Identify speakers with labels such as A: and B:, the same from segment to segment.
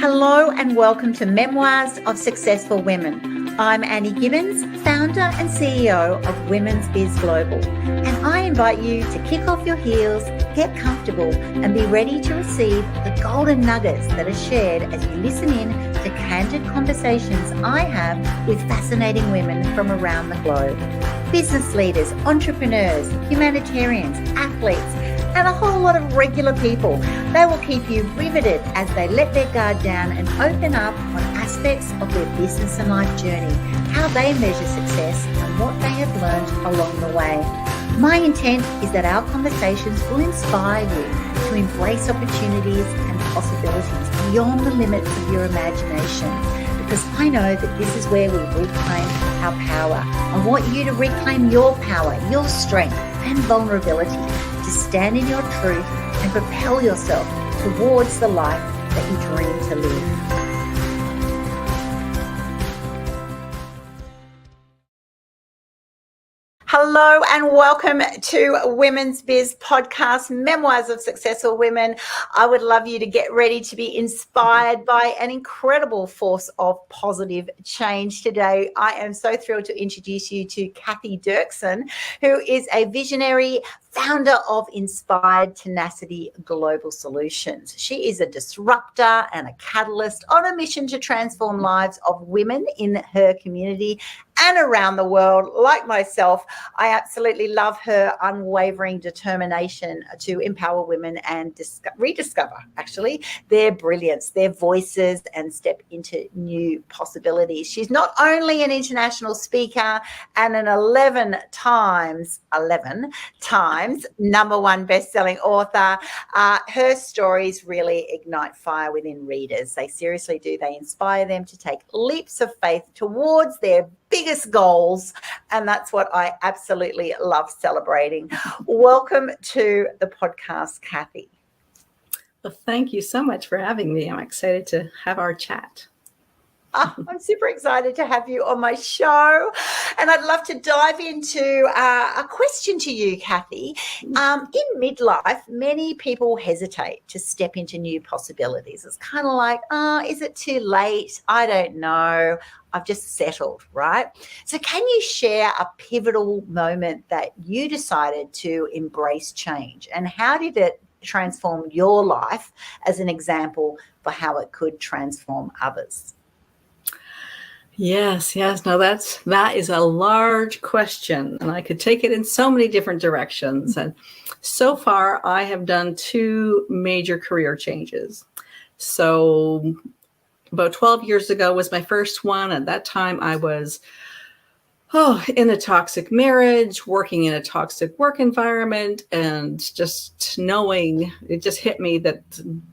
A: Hello and welcome to Memoirs of Successful Women. I'm Annie Gibbins, founder and CEO of Women's Biz Global, and I invite you to kick off your heels, get comfortable, and be ready to receive the golden nuggets that are shared as you listen in to candid conversations I have with fascinating women from around the globe. Business leaders, entrepreneurs, humanitarians, athletes, and a whole lot of regular people. They will keep you riveted as they let their guard down and open up on aspects of their business and life journey, how they measure success and what they have learned along the way. My intent is that our conversations will inspire you to embrace opportunities and possibilities beyond the limits of your imagination, because I know that this is where we reclaim our power. I want you to reclaim your power, your strength and vulnerability, to stand in your truth and propel yourself towards the life that you dream to live. Hello and welcome to Women's Biz Podcast, Memoirs of Successful Women. I would love you to get ready to be inspired by an incredible force of positive change today. I am so thrilled to introduce you to Cathy Derksen, who is a visionary founder of Inspired Tenacity Global Solutions. She is a disruptor and a catalyst on a mission to transform lives of women in her community and around the world. Like myself, I absolutely love her unwavering determination to empower women and rediscover, actually, their brilliance, their voices, and step into new possibilities. She's not only an international speaker and an 11 times #1 best-selling author. Her stories really ignite fire within readers. They seriously do. They inspire them to take leaps of faith towards their biggest goals, and that's what I absolutely love celebrating. Welcome to the podcast, Cathy.
B: Well, thank you so much for having me. I'm excited to have our chat.
A: I'm super excited to have you on my show, and I'd love to dive into a question to you, Cathy. In midlife, many people hesitate to step into new possibilities. It's kind of like, is it too late? I don't know. I've just settled, right? So can you share a pivotal moment that you decided to embrace change, and how did it transform your life as an example for how it could transform others?
B: Yes. No, that is a large question, and I could take it in so many different directions. And so far, I have done 2 major career changes. So about 12 years ago was my first one. At that time, I was in a toxic marriage, working in a toxic work environment, and just knowing, it just hit me that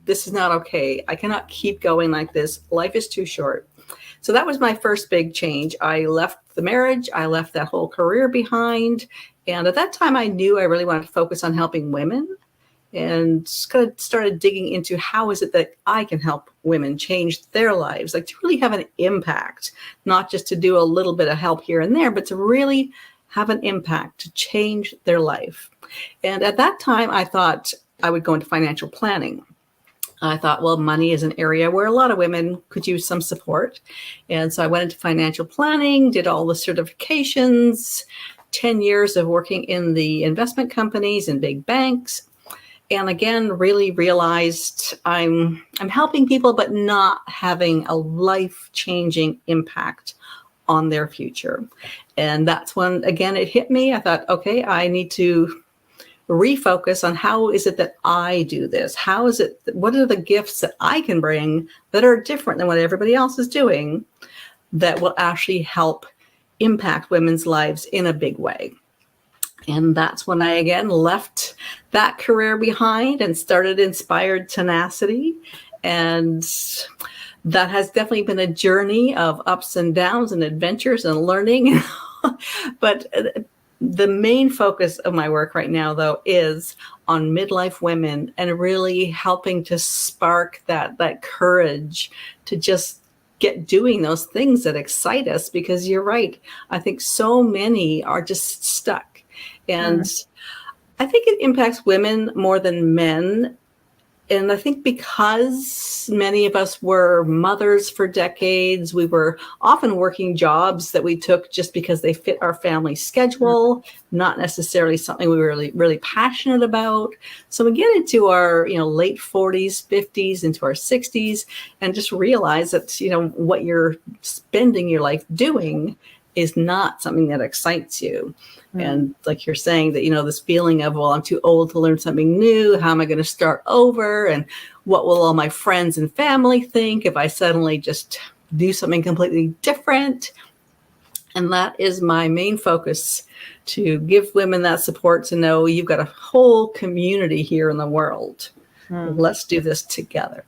B: this is not okay. I cannot keep going like this. Life is too short. So that was my first big change. I left the marriage. I left that whole career behind. And at that time, I knew I really wanted to focus on helping women, and just kind of started digging into how is it that I can help women change their lives, like to really have an impact, not just to do a little bit of help here and there, but to really have an impact, to change their life. And at that time, I thought I would go into financial planning. I thought, well, money is an area where a lot of women could use some support. And so I went into financial planning, did all the certifications, 10 years of working in the investment companies and big banks. And again, really realized I'm helping people, but not having a life-changing impact on their future. And that's when, again, it hit me. I thought, okay, I need to refocus on how is it that I do this? What are the gifts that I can bring that are different than what everybody else is doing that will actually help impact women's lives in a big way? And that's when I, again, left that career behind and started Inspired Tenacity. And that has definitely been a journey of ups and downs and adventures and learning. But the main focus of my work right now, though, is on midlife women and really helping to spark that courage to just get doing those things that excite us. Because you're right, I think so many are just stuck. And I think it impacts women more than men And I think because many of us were mothers for decades, we were often working jobs that we took just because they fit our family schedule, not necessarily something we were really, really passionate about. So we get into our, late 40s, 50s, into our 60s, and just realize that, what you're spending your life doing is not something that excites you. And like you're saying that, this feeling of, well, I'm too old to learn something new. How am I going to start over? And what will all my friends and family think if I suddenly just do something completely different? And that is my main focus, to give women that support, to know you've got a whole community here in the world. Let's do this together.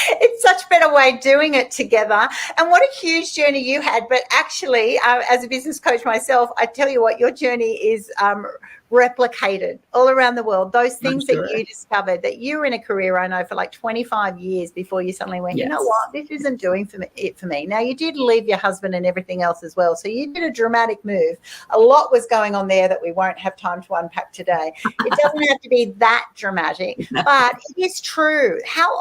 A: It's such a better way of doing it together. And what a huge journey you had. But actually, as a business coach myself, I tell you what, your journey is replicated all around the world. Those things that you discovered, that you were in a career, I know, for like 25 years before you suddenly went, you know what, this isn't doing it for me. Now, you did leave your husband and everything else as well. So you did a dramatic move. A lot was going on there that we won't have time to unpack today. It doesn't have to be that dramatic, but it is true. How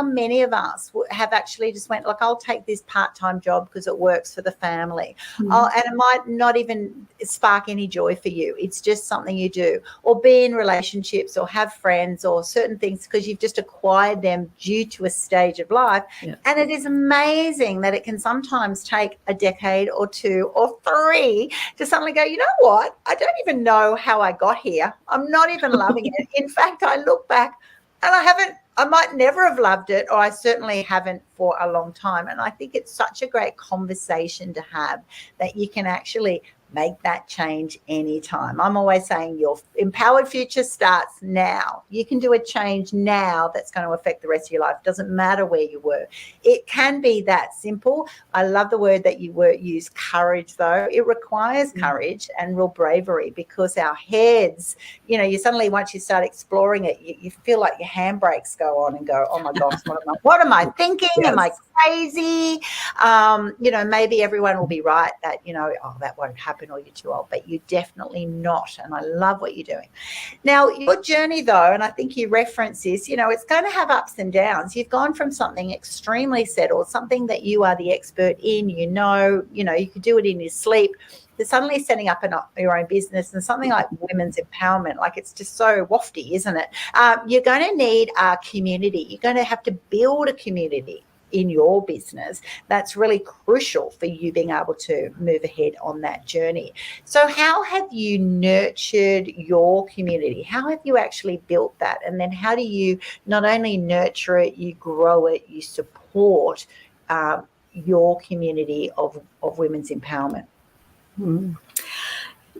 A: many of us have actually just went, look, I'll take this part-time job because it works for the family. And it might not even spark any joy for you. It's just something you do, or be in relationships, or have friends, or certain things because you've just acquired them due to a stage of life. And it is amazing that it can sometimes take a decade or 2 or 3 to suddenly go, you know what, I don't even know how I got here. I'm not even loving it. In fact, I look back and I might never have loved it, or I certainly haven't for a long time. And I think it's such a great conversation to have, that you can actually make that change anytime. I'm always saying your empowered future starts now. You can do a change now that's going to affect the rest of your life. It doesn't matter where you were. It can be that simple. I love the word that you use, courage, though. It requires courage and real bravery, because our heads, you suddenly, once you start exploring it, you feel like your handbrakes go on and go, oh my gosh, what am I thinking? Am I crazy? Maybe everyone will be right that, oh, that won't happen, or you're too old, but you're definitely not. And I love what you're doing. Now, your journey, though, and I think you reference this, it's going to have ups and downs. You've gone from something extremely settled, something that you are the expert in, you could do it in your sleep, to suddenly setting up your own business, and something like women's empowerment. Like, it's just so wafty, isn't it? You're going to need a community. You're going to have to build a community in your business. That's really crucial for you being able to move ahead on that journey. So how have you nurtured your community? How have you actually built that? And then how do you not only nurture it, you grow it, you support your community of women's empowerment?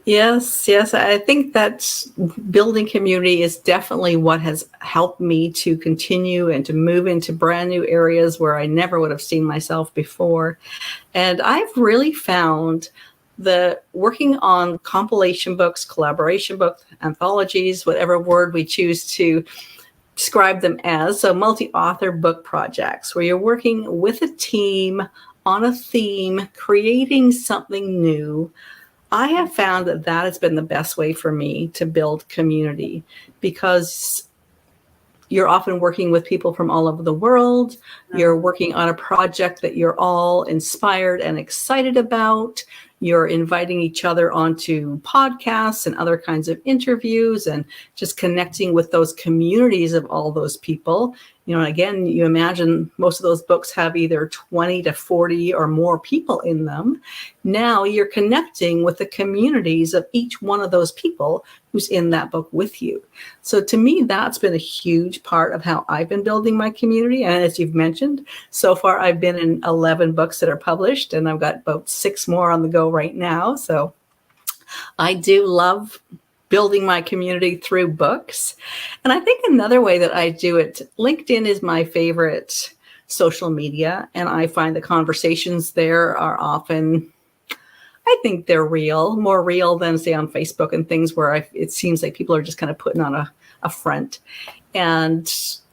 B: Yes. I think that building community is definitely what has helped me to continue and to move into brand new areas where I never would have seen myself before. And I've really found that working on compilation books, collaboration books, anthologies, whatever word we choose to describe them as, so multi-author book projects where you're working with a team on a theme, creating something new, I have found that has been the best way for me to build community, because you're often working with people from all over the world. You're working on a project that you're all inspired and excited about. You're inviting each other onto podcasts and other kinds of interviews, and just connecting with those communities of all those people. Again, you imagine most of those books have either 20 to 40 or more people in them. Now you're connecting with the communities of each one of those people who's in that book with you. So to me, that's been a huge part of how I've been building my community. And as you've mentioned, so far I've been in 11 books that are published, and I've got about 6 more on the go right now. So I do love building my community through books. And I think another way that I do it, LinkedIn is my favorite social media. And I find the conversations there are often, I think they're more real than, say, on Facebook and things where it seems like people are just kind of putting on a front. And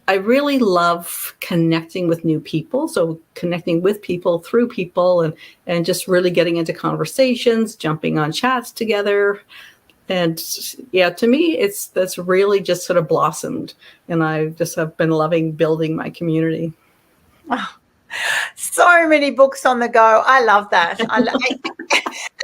B: I really love connecting with new people. So connecting with people through people, and just really getting into conversations, jumping on chats together, And yeah, to me, that's really just sort of blossomed. And I just have been loving building my community.
A: Oh, so many books on the go. I love that.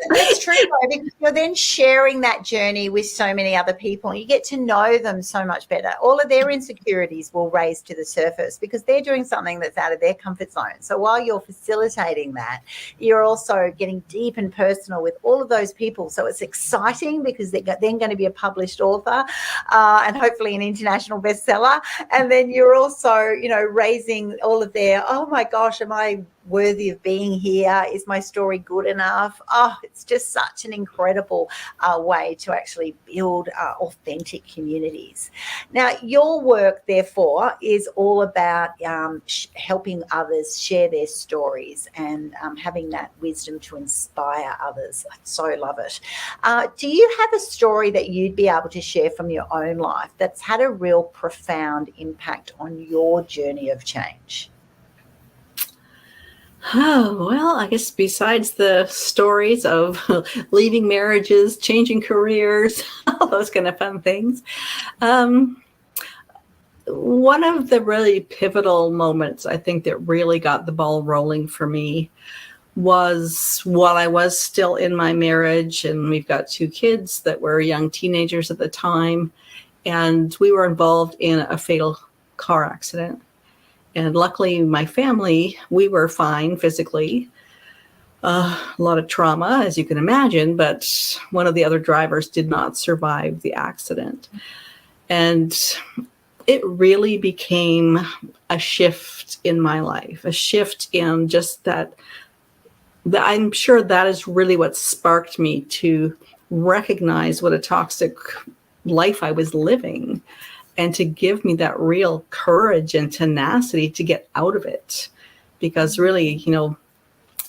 A: It's true though, because you're then sharing that journey with so many other people and you get to know them so much better. All of their insecurities will raise to the surface because they're doing something that's out of their comfort zone. So while you're facilitating that, you're also getting deep and personal with all of those people. So it's exciting because they're then going to be a published author and hopefully an international bestseller. And then you're also, raising all of their, oh my gosh, am I worthy of being here? Is my story good enough? Oh, it's just such an incredible way to actually build authentic communities. Now, your work, therefore, is all about helping others share their stories and having that wisdom to inspire others. I so love it. Do you have a story that you'd be able to share from your own life that's had a real profound impact on your journey of change?
B: Oh, well, I guess besides the stories of leaving marriages, changing careers, all those kind of fun things, one of the really pivotal moments, I think, that really got the ball rolling for me was while I was still in my marriage, and we've got 2 kids that were young teenagers at the time, and we were involved in a fatal car accident. And luckily, my family, we were fine physically. A lot of trauma, as you can imagine, but one of the other drivers did not survive the accident. And it really became a shift in my life, a shift in just that I'm sure that is really what sparked me to recognize what a toxic life I was living, and to give me that real courage and tenacity to get out of it. Because really,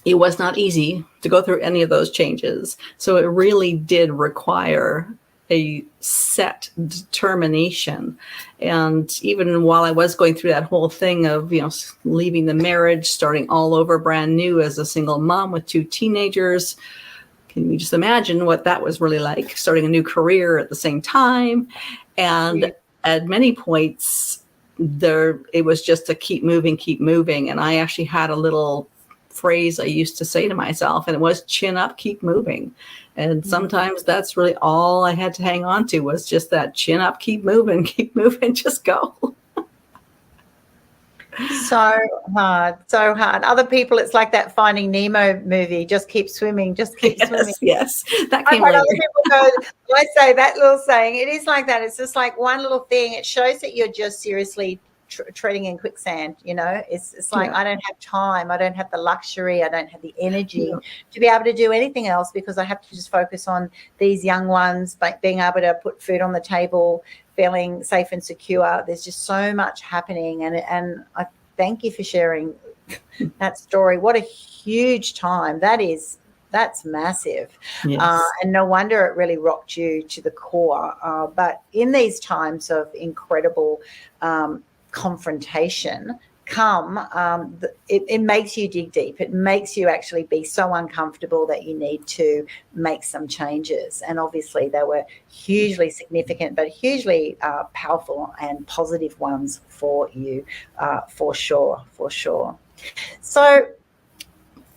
B: it was not easy to go through any of those changes. So it really did require a set determination. And even while I was going through that whole thing of, leaving the marriage, starting all over brand new as a single mom with 2 teenagers, can you just imagine what that was really like, starting a new career at the same time? And at many points, it was just to keep moving. And I actually had a little phrase I used to say to myself, and it was chin up, keep moving. And sometimes that's really all I had to hang on to, was just that chin up, keep moving, just go.
A: So hard. Other people, it's like that Finding Nemo movie, just keep swimming, swimming.
B: Yes, that came
A: I've had
B: later.
A: other people go, I say that little saying, it is like that. It's just like one little thing. It shows that you're just seriously treading in quicksand. It's like, I don't have time. I don't have the luxury. I don't have the energy to be able to do anything else, because I have to just focus on these young ones, like being able to put food on the table, feeling safe and secure. There's just so much happening. And I thank you for sharing that story. What a huge time that is. That's massive.
B: Yes.
A: And no wonder it really rocked you to the core. But in these times of incredible confrontation, it makes you dig deep. It makes you actually be so uncomfortable that you need to make some changes. And obviously they were hugely significant, but hugely powerful and positive ones for you, for sure. So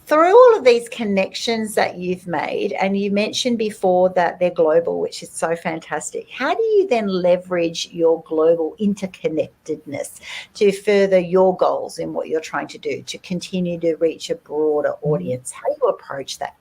A: through all of these connections that you've made, and you mentioned before that they're global, which is so fantastic, how do you then leverage your global interconnectedness to further your goals in what you're trying to do, to continue to reach a broader audience? How do you approach that?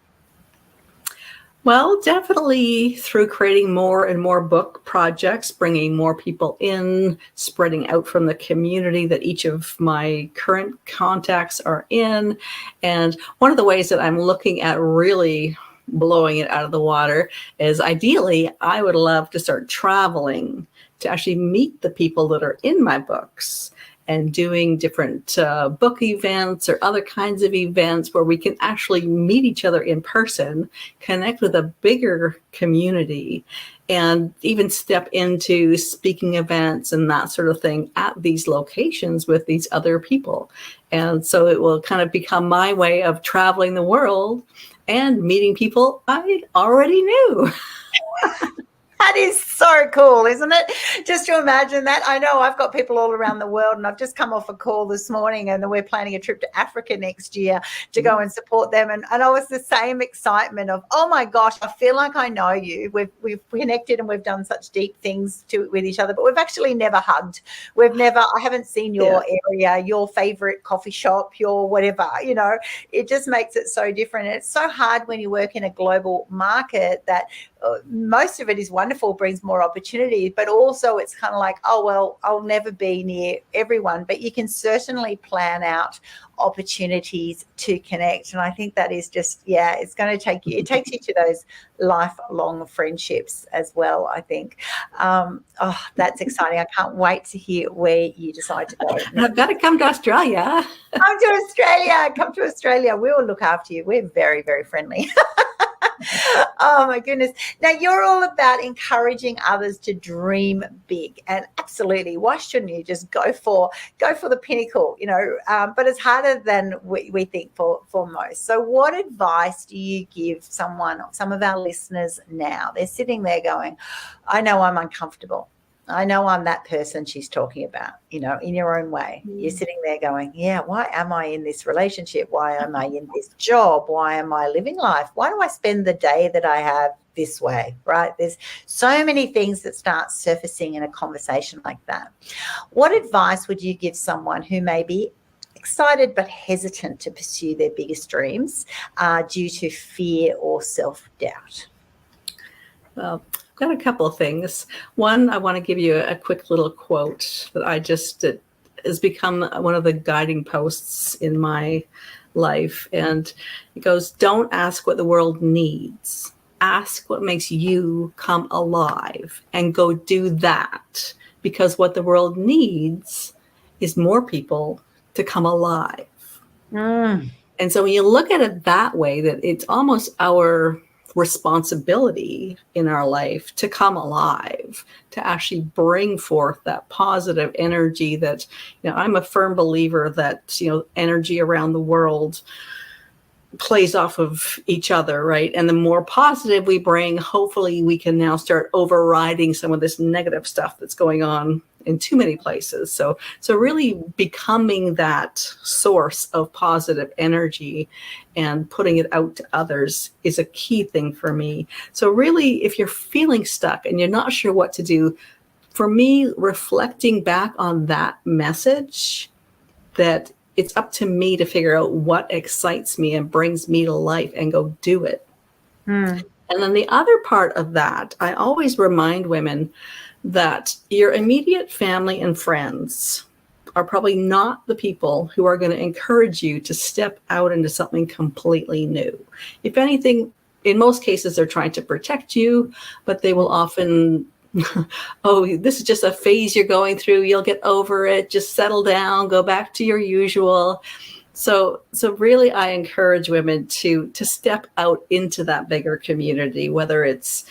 B: Well, definitely through creating more and more book projects, bringing more people in, spreading out from the community that each of my current contacts are in. And one of the ways that I'm looking at really blowing it out of the water is, ideally, I would love to start traveling to actually meet the people that are in my books, and doing different book events or other kinds of events where we can actually meet each other in person, connect with a bigger community, and even step into speaking events and that sort of thing at these locations with these other people. And so it will kind of become my way of traveling the world and meeting people I already knew.
A: That is so cool, isn't it? Just to imagine that. I know I've got people all around the world, and I've just come off a call this morning, and we're planning a trip to Africa next year to go and support them. And I was the same excitement of, oh my gosh, I feel like I know you. We've connected and we've done such deep things with each other, but we've actually never hugged. I haven't seen your area, your favorite coffee shop, your whatever, it just makes it so different. And it's so hard when you work in a global market that most of it is wonderful, brings more opportunity, but also it's kind of like, oh, well, I'll never be near everyone, but you can certainly plan out opportunities to connect. And I think that is just, it's going to takes you to those lifelong friendships as well, I think. That's exciting. I can't wait to hear where you decide to go.
B: I've got to come to Australia.
A: Come to Australia. We will look after you. We're very, very friendly. Oh my goodness. Now you're all about encouraging others to dream big, and absolutely, why shouldn't you just go for the pinnacle, but it's harder than we think for most. So what advice do you give some of our listeners now? They're sitting there going, I know I'm uncomfortable. I know I'm that person she's talking about, in your own way. You're sitting there going, why am I in this relationship? Why am I in this job? Why am I living life? Why do I spend the day that I have this way, right? There's so many things that start surfacing in a conversation like that. What advice would you give someone who may be excited but hesitant to pursue their biggest dreams due to fear or self-doubt?
B: Well, I've got a couple of things. One, I want to give you a quick little quote that has become one of the guiding posts in my life. And it goes, don't ask what the world needs. Ask what makes you come alive, and go do that. Because what the world needs is more people to come alive. And so when you look at it that way, that it's almost our responsibility in our life to come alive, to actually bring forth that positive energy that, I'm a firm believer that, energy around the world plays off of each other, right? And the more positive we bring, hopefully we can now start overriding some of this negative stuff that's going on in too many places. So really becoming that source of positive energy and putting it out to others is a key thing for me. So really, if you're feeling stuck and you're not sure what to do, for me, reflecting back on that message, that it's up to me to figure out what excites me and brings me to life and go do it. And then the other part of that, I always remind women that your immediate family and friends are probably not the people who are going to encourage you to step out into something completely new. If anything, in most cases, they're trying to protect you, but they will often, oh, this is just a phase you're going through. You'll get over it. Just settle down, go back to your usual. So really, I encourage women to step out into that bigger community, whether it's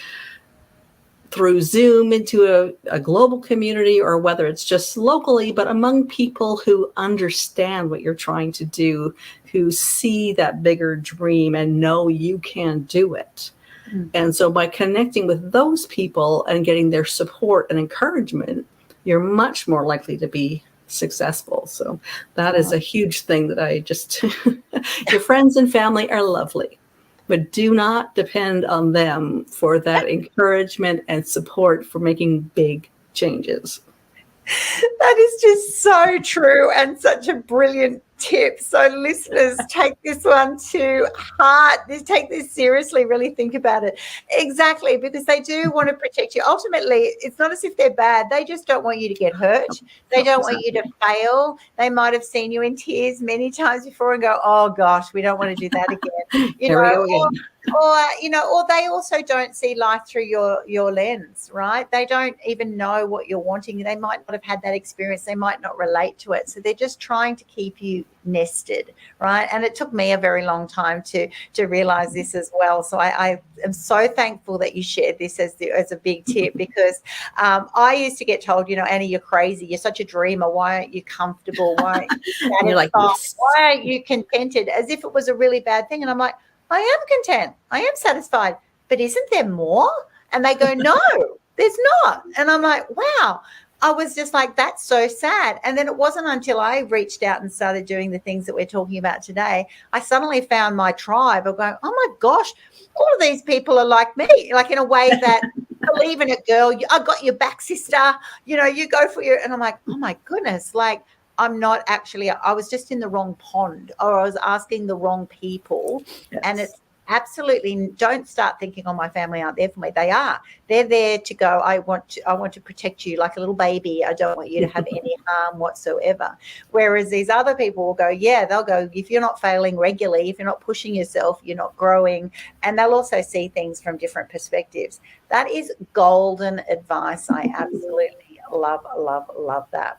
B: through Zoom into a global community, or whether it's just locally, but among people who understand what you're trying to do, who see that bigger dream and know you can do it. And so by connecting with those people and getting their support and encouragement, you're much more likely to be successful. So that is a huge thing that I just, your friends and family are lovely, but do not depend on them for that encouragement and support for making big changes.
A: That is just so true and such a brilliant tip. So listeners, take this one to heart. Take this seriously, really think about it. Exactly, because they do want to protect you. Ultimately, it's not as if they're bad. They just don't want you to get hurt. They don't want you to fail. They might have seen you in tears many times before and go, oh gosh, we don't want to do that again. Or they also don't see life through your lens, right? They don't even know what you're wanting. They might not have had that experience. They might not relate to it. So they're just trying to keep you nested, right? And it took me a very long time to realize this as well. So I am so thankful that you shared this as a big tip, because I used to get told, Annie, you're crazy. You're such a dreamer. Why aren't you comfortable? Why aren't you satisfied?
B: You're like, yes.
A: Why aren't you contented? As if it was a really bad thing. And I'm like, I am content. I am satisfied. But isn't there more? And they go, no, there's not. And I'm like, wow. I was just like, that's so sad. And then it wasn't until I reached out and started doing the things that we're talking about today, I suddenly found my tribe of going, oh my gosh, all of these people are like me, like in a way that believe in it, girl. I got your back, sister. You know, you go for your, and I'm like, oh my goodness, like I'm not actually, I was just in the wrong pond, or I was asking the wrong people. Yes. And it's absolutely, don't start thinking, oh, my family aren't there for me. They are. They're there to go, I want to protect you like a little baby. I don't want you to have any harm whatsoever. Whereas these other people will go, yeah, they'll go, if you're not failing regularly, if you're not pushing yourself, you're not growing. And they'll also see things from different perspectives. That is golden advice. I absolutely love that.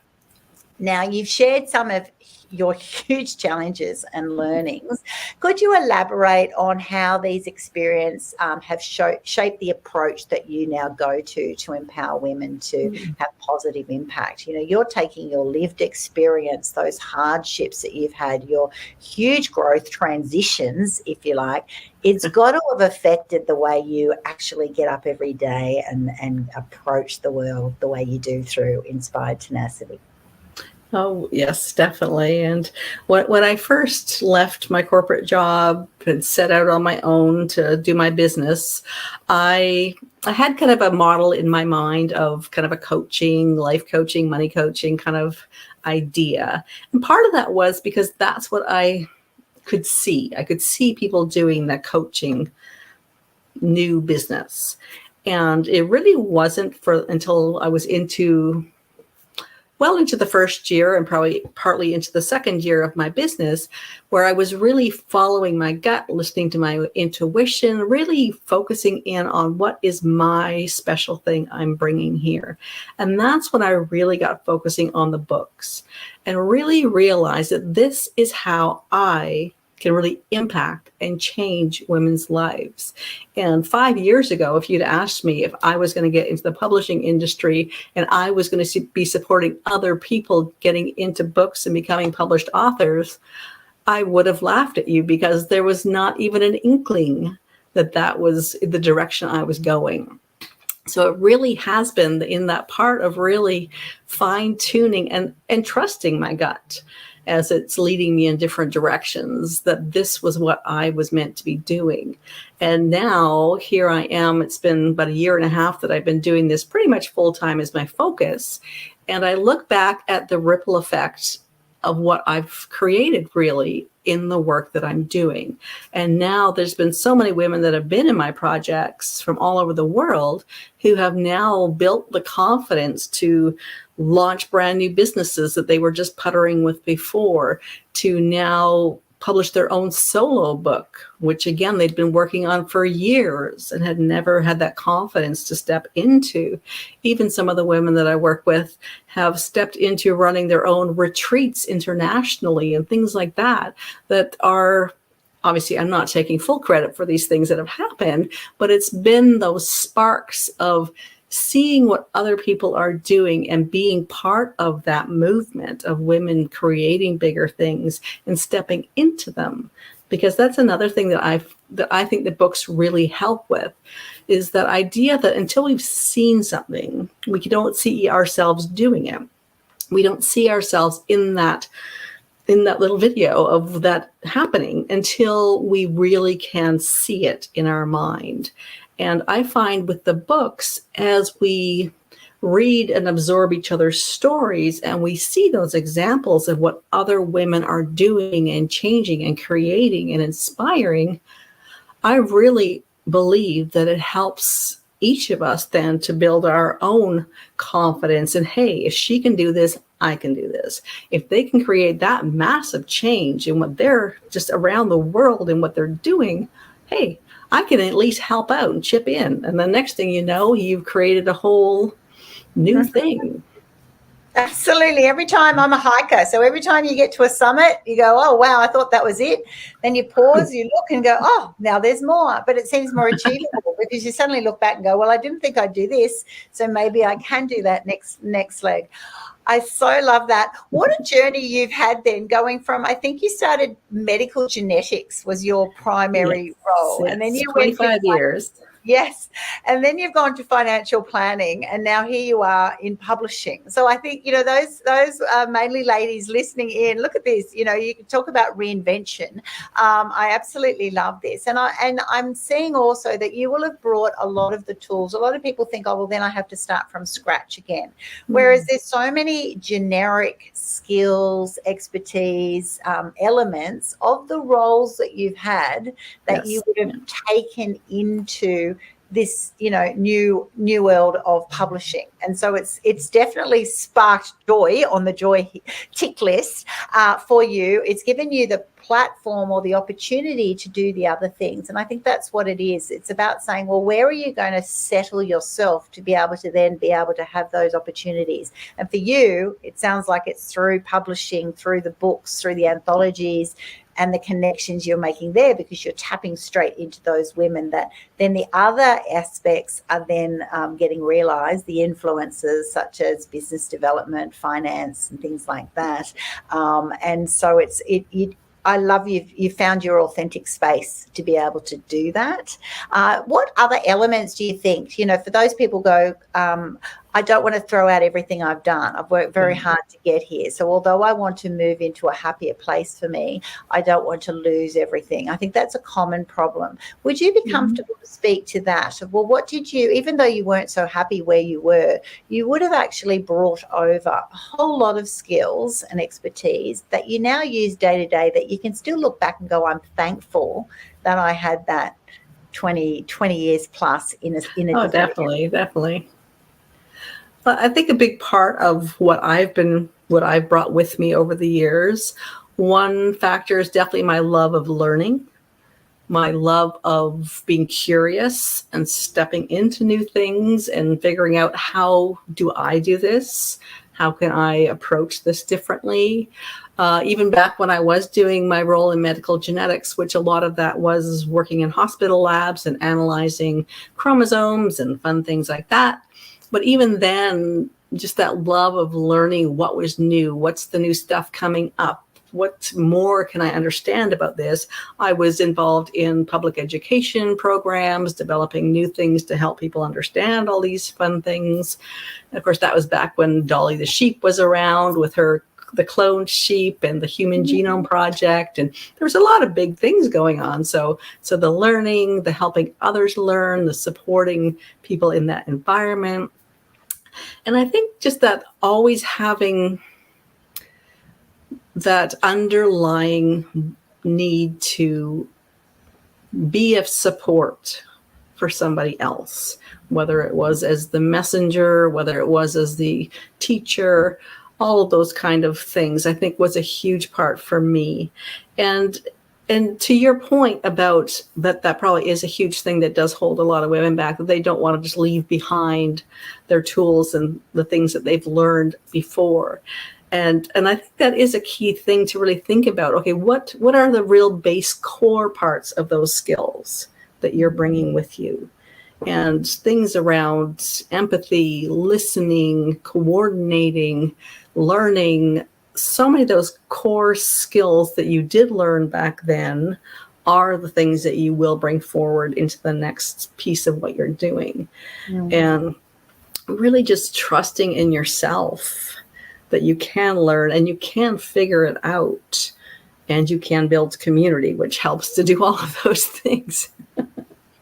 A: Now, you've shared some of your huge challenges and learnings. Could you elaborate on how these experiences have shaped the approach that you now go to empower women to have positive impact? You know, you're taking your lived experience, those hardships that you've had, your huge growth transitions, if you like. It's got to have affected the way you actually get up every day and approach the world the way you do through Inspired Tenacity.
B: Oh, yes, definitely. And when I first left my corporate job and set out on my own to do my business, I had kind of a model in my mind of kind of a coaching, life coaching, money coaching kind of idea. And part of that was because that's what I could see. I could see people doing that coaching new business. And it really wasn't until I was into the first year and probably partly into the second year of my business, where I was really following my gut, listening to my intuition, really focusing in on what is my special thing I'm bringing here. And that's when I really got focusing on the books and really realized that this is how I can really impact and change women's lives. And 5 years ago, if you'd asked me if I was going to get into the publishing industry and I was going to be supporting other people getting into books and becoming published authors, I would have laughed at you, because there was not even an inkling that that was the direction I was going. So it really has been in that part of really fine-tuning and trusting my gut as it's leading me in different directions, that this was what I was meant to be doing. And now here I am. It's been about 1.5 years that I've been doing this pretty much full-time as my focus. And I look back at the ripple effect of what I've created really in the work that I'm doing. And now there's been so many women that have been in my projects from all over the world who have now built the confidence to launch brand new businesses that they were just puttering with before, to now publish their own solo book, which again, they'd been working on for years and had never had that confidence to step into. Even some of the women that I work with have stepped into running their own retreats internationally and things like that, that are, obviously, I'm not taking full credit for these things that have happened, but it's been those sparks of seeing what other people are doing and being part of that movement of women creating bigger things and stepping into them. Because that's another thing that I think the books really help with, is that idea that until we've seen something, we don't see ourselves doing it. We don't see ourselves in that little video of that happening until we really can see it in our mind. And I find with the books, as we read and absorb each other's stories and we see those examples of what other women are doing and changing and creating and inspiring, I really believe that it helps each of us then to build our own confidence. And hey, if she can do this, I can do this. If they can create that massive change in what they're just around the world and what they're doing, hey, I can at least help out and chip in. And the next thing you know, you've created a whole new thing.
A: Absolutely. Every time, I'm a hiker, so every time you get to a summit, you go, oh, wow, I thought that was it. Then you pause, you look and go, oh, now there's more. But it seems more achievable because you suddenly look back and go, well, I didn't think I'd do this, so maybe I can do that next leg. I so love that. What a journey you've had then, going from, I think you started medical genetics was your primary role.
B: Yes,
A: And then you
B: 25 years.
A: Yes. And then you've gone to financial planning, and now here you are in publishing. So I think, those mainly ladies listening in, look at this, you can talk about reinvention. I absolutely love this. And I'm seeing also that you will have brought a lot of the tools. A lot of people think, oh, well, then I have to start from scratch again. Whereas there's so many generic skills, expertise, elements of the roles that you've had that you would have taken into this new world of publishing. And so it's definitely sparked joy on the joy tick list for you. It's given you the platform or the opportunity to do the other things. And I think that's what it is. It's about saying, well, where are you going to settle yourself to be able to then be able to have those opportunities? And for you, it sounds like it's through publishing, through the books, through the anthologies, and the connections you're making there, because you're tapping straight into those women that then the other aspects are then getting realized, the influences such as business development, finance, and things like that. And so I love you found your authentic space to be able to do that. What other elements do you think, for those people go, I don't want to throw out everything I've done. I've worked very hard to get here. So although I want to move into a happier place for me, I don't want to lose everything. I think that's a common problem. Would you be comfortable to speak to that? Well, what did you, even though you weren't so happy where you were, you would have actually brought over a whole lot of skills and expertise that you now use day to day, that you can still look back and go, I'm thankful that I had that 20 years plus in a
B: Oh, definitely. But I think a big part of what I've brought with me over the years, one factor is definitely my love of learning, my love of being curious and stepping into new things and figuring out, how do I do this? How can I approach this differently? Even back when I was doing my role in medical genetics, which a lot of that was working in hospital labs and analyzing chromosomes and fun things like that. But even then, just that love of learning what was new, what's the new stuff coming up, what more can I understand about this? I was involved in public education programs, developing new things to help people understand all these fun things. And of course, that was back when Dolly the sheep was around with the cloned sheep and the Human Genome Project. And there was a lot of big things going on. So the learning, the helping others learn, the supporting people in that environment. And I think just that always having that underlying need to be of support for somebody else, whether it was as the messenger, whether it was as the teacher, all of those kind of things, I think was a huge part for me. And to your point about that probably is a huge thing that does hold a lot of women back, that they don't want to just leave behind their tools and the things that they've learned before. And I think that is a key thing to really think about. Okay, what are the real base core parts of those skills that you're bringing with you? And things around empathy, listening, coordinating, learning, so many of those core skills that you did learn back then are the things that you will bring forward into the next piece of what you're doing. And really just trusting in yourself that you can learn and you can figure it out, and you can build community, which helps to do all of those things.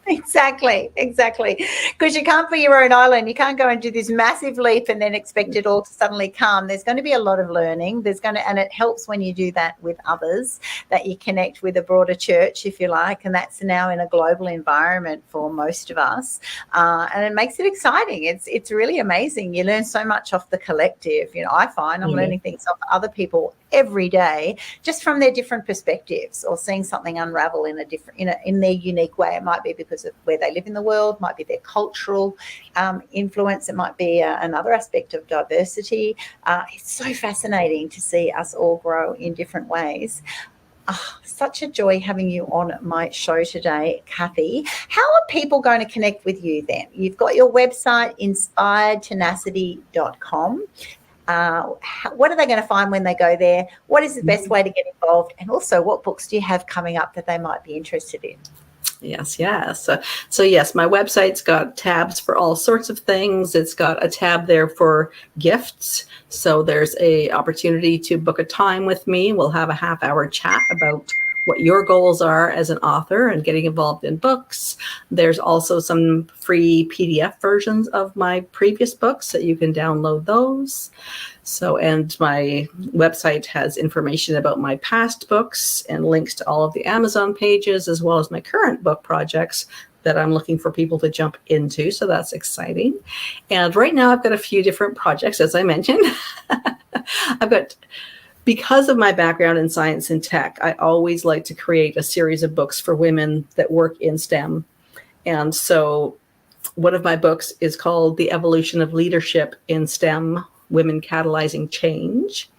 A: Exactly. Because you can't be your own island. You can't go and do this massive leap and then expect it all to suddenly come. There's going to be a lot of learning. And it helps when you do that with others, that you connect with a broader church, if you like. And that's now in a global environment for most of us. And it makes it exciting. It's really amazing. You learn so much off the collective. I find I'm learning things off other people every day, just from their different perspectives, or seeing something unravel in a different, in their unique way. It might be because of where they live in the world, might be their cultural influence, it might be another aspect of diversity. It's so fascinating to see us all grow in different ways. Such a joy having you on my show today, Cathy. How are people going to connect with you then? You've got your website, inspiredtenacity.com. What are they going to find when they go there? What is the best way to get involved? And also, what books do you have coming up that they might be interested in?
B: Yes, yes. So yes, my website's got tabs for all sorts of things. It's got a tab there for gifts. So there's a opportunity to book a time with me. We'll have a half-hour chat about what your goals are as an author and getting involved in books. There's also some free PDF versions of my previous books that you can download those. So, and my website has information about my past books and links to all of the Amazon pages, as well as my current book projects that I'm looking for people to jump into. So that's exciting. And right now I've got a few different projects, as I mentioned. Because of my background in science and tech, I always like to create a series of books for women that work in STEM. And so one of my books is called The Evolution of Leadership in STEM, Women Catalyzing Change.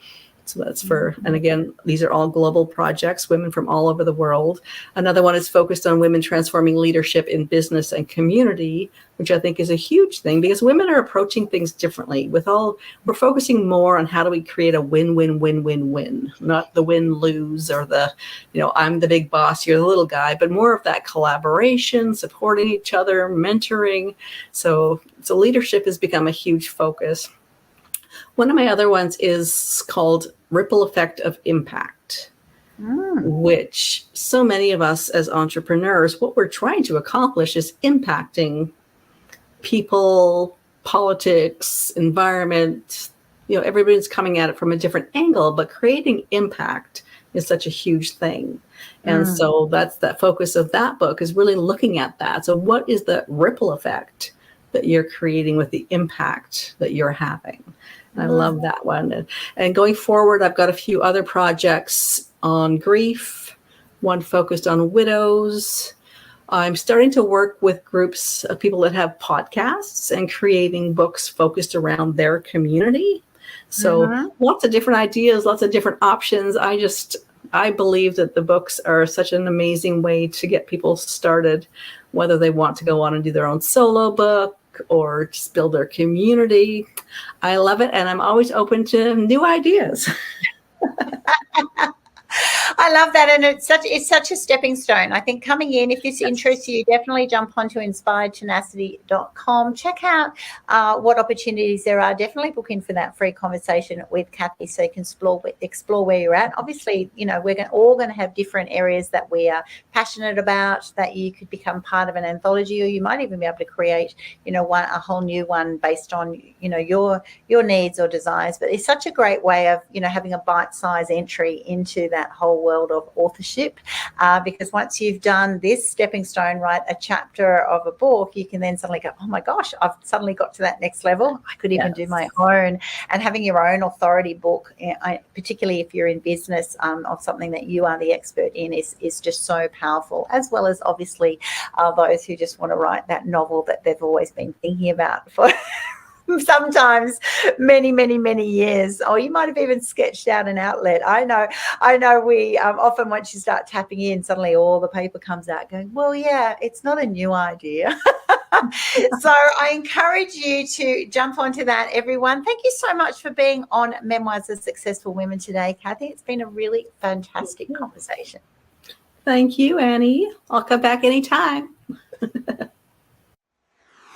B: So that's for, and again, these are all global projects, women from all over the world. Another one is focused on women transforming leadership in business and community, which I think is a huge thing because women are approaching things differently. We're focusing more on how do we create a win-win-win-win-win, not the win-lose or the, I'm the big boss, you're the little guy, but more of that collaboration, supporting each other, mentoring. So leadership has become a huge focus. One of my other ones is called Ripple Effect of Impact, which so many of us as entrepreneurs, what we're trying to accomplish is impacting people, politics, environment. Everybody's coming at it from a different angle, but creating impact is such a huge thing. And so that's that focus of that book is really looking at that. So what is the ripple effect that you're creating with the impact that you're having? I love that one. And going forward, I've got a few other projects on grief, one focused on widows. I'm starting to work with groups of people that have podcasts and creating books focused around their community. So lots of different ideas, lots of different options. I believe that the books are such an amazing way to get people started, whether they want to go on and do their own solo book or just build their community. I love it. And I'm always open to new ideas.
A: I love that. And it's such a stepping stone. I think coming in, if this interests you, definitely jump onto inspiredtenacity.com. Check out what opportunities there are. Definitely book in for that free conversation with Cathy so you can explore where you're at. Obviously, we're all going to have different areas that we are passionate about that you could become part of an anthology, or you might even be able to create, a whole new one based on, your needs or desires. But it's such a great way of, having a bite-sized entry into that whole world of authorship, because once you've done this stepping stone, write a chapter of a book, you can then suddenly go, oh my gosh, I've suddenly got to that next level. I could even do my own. And having your own authority book, particularly if you're in business, of something that you are the expert in, is just so powerful, as well as obviously those who just want to write that novel that they've always been thinking about for sometimes many, many, many years. Or you might have even sketched out an outlet. I know we often, once you start tapping in, suddenly all the paper comes out going, well, yeah, it's not a new idea. So I encourage you to jump onto that, everyone. Thank you so much for being on Memoirs of Successful Women today, Cathy. It's been a really fantastic conversation.
B: Thank you, Annie. I'll come back anytime.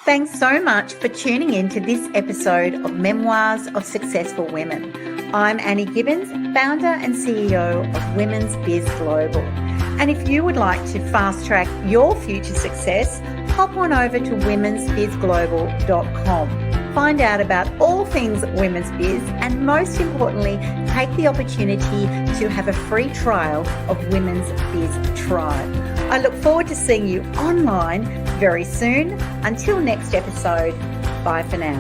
A: Thanks so much for tuning in to this episode of Memoirs of Successful Women. I'm Annie Gibbins, founder and CEO of Women's Biz Global. And if you would like to fast track your future success, hop on over to womensbizglobal.com. Find out about all things women's biz, and most importantly, take the opportunity to have a free trial of Women's Biz Tribe. I look forward to seeing you online very soon. Until next episode, bye for now.